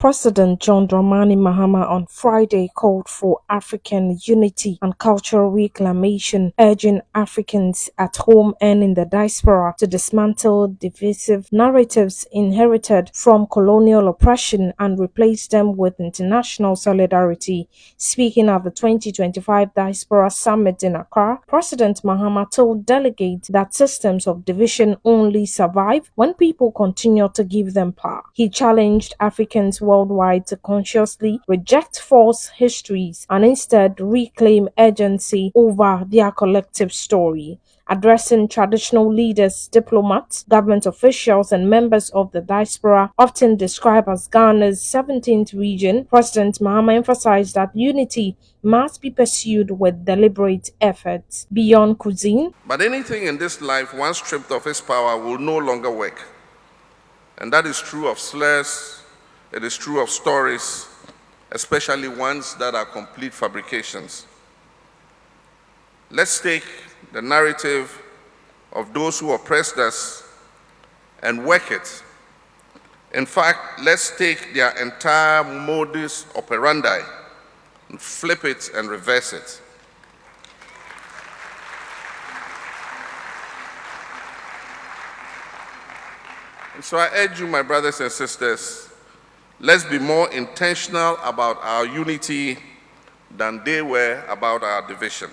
President John Dramani Mahama on Friday called for African unity and cultural reclamation, urging Africans at home and in the diaspora to dismantle divisive narratives inherited from colonial oppression and replace them with international solidarity. Speaking at the 2025 Diaspora Summit in Accra, President Mahama told delegates that systems of division only survive when people continue to give them power. He challenged Africans worldwide to consciously reject false histories and instead reclaim agency over their collective story. Addressing traditional leaders, diplomats, government officials, and members of the diaspora, often described as Ghana's 17th region, President Mahama emphasized that unity must be pursued with deliberate efforts. Beyond cuisine, but anything in this life, once stripped of its power, will no longer work. And that is true of slurs, it is true of stories, especially ones that are complete fabrications. Let's take the narrative of those who oppressed us and work it. In fact, let's take their entire modus operandi and flip it and reverse it. And so I urge you, my brothers and sisters, let's be more intentional about our unity than they were about our division.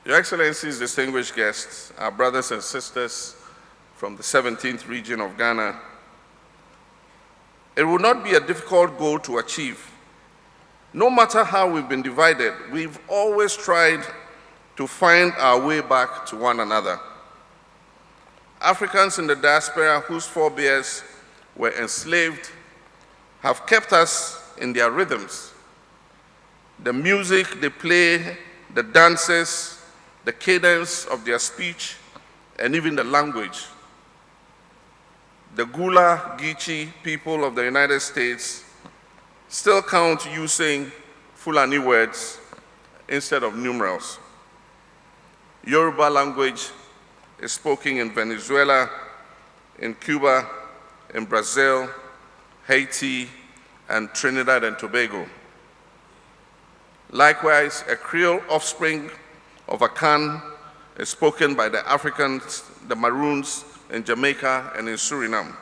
Your Excellencies, distinguished guests, our brothers and sisters from the 17th region of Ghana, it will not be a difficult goal to achieve. No matter how we've been divided, we've always tried to find our way back to one another. Africans in the diaspora whose forebears were enslaved have kept us in their rhythms. The music they play, the dances, the cadence of their speech, and even the language. The Gula Geechee people of the United States still count using Fulani words instead of numerals. Yoruba language is spoken in Venezuela, in Cuba, in Brazil, Haiti, and Trinidad and Tobago. Likewise, a Creole offspring of Akan is spoken by the Africans, the Maroons in Jamaica and in Suriname.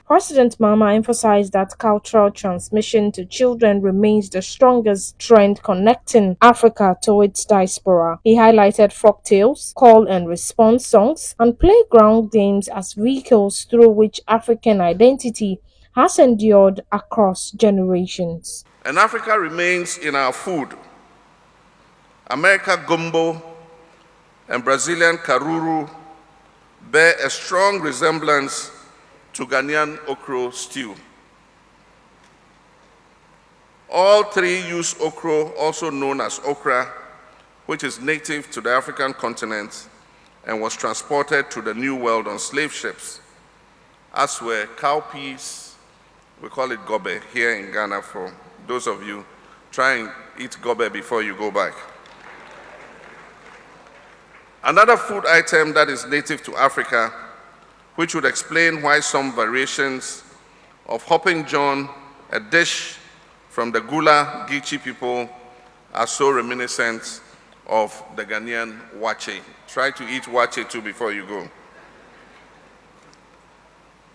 President Mahama emphasized that cultural transmission to children remains the strongest trend connecting Africa to its diaspora. He highlighted folktales, call and response songs, and playground games as vehicles through which African identity has endured across generations. And Africa remains in our food. American gumbo and Brazilian karuru bear a strong resemblance to Ghanaian okro stew. All three use okro, also known as okra, which is native to the African continent and was transported to the New World on slave ships, as were cowpeas. We call it gobe here in Ghana for those of you. Try and eat gobe before you go back. Another food item that is native to Africa, which would explain why some variations of Hopping John, a dish from the Gula Geechee people, are so reminiscent of the Ghanaian wache. Try to eat wache too before you go.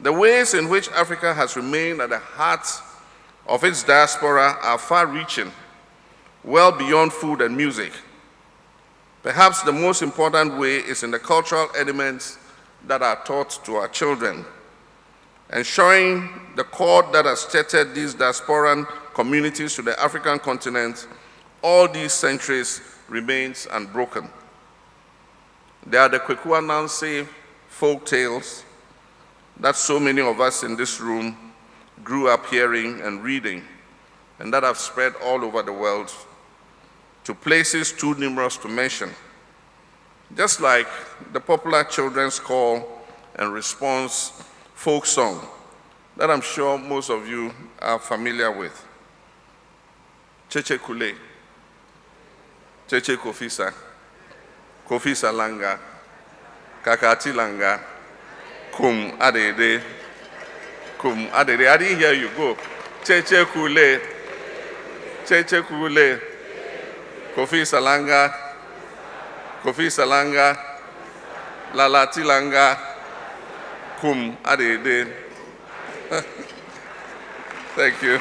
The ways in which Africa has remained at the heart of its diaspora are far-reaching, well beyond food and music. Perhaps the most important way is in the cultural elements that are taught to our children. Ensuring the cord that has tethered these diasporan communities to the African continent all these centuries remains unbroken. There are the Kwekua Nancy folk tales that so many of us in this room grew up hearing and reading, and that have spread all over the world to places too numerous to mention. Just like the popular children's call and response folk song that I'm sure most of you are familiar with. Cheche Kule, Cheche Kofisa, Kofisa Langa, Kakatilanga, Kum Adede, Kum Adede. I didn't hear you. Go. Cheche Kule, Cheche Kule, Kofi Salanga, Kofi Salanga, Lalatilanga, Kum Adede. Thank you.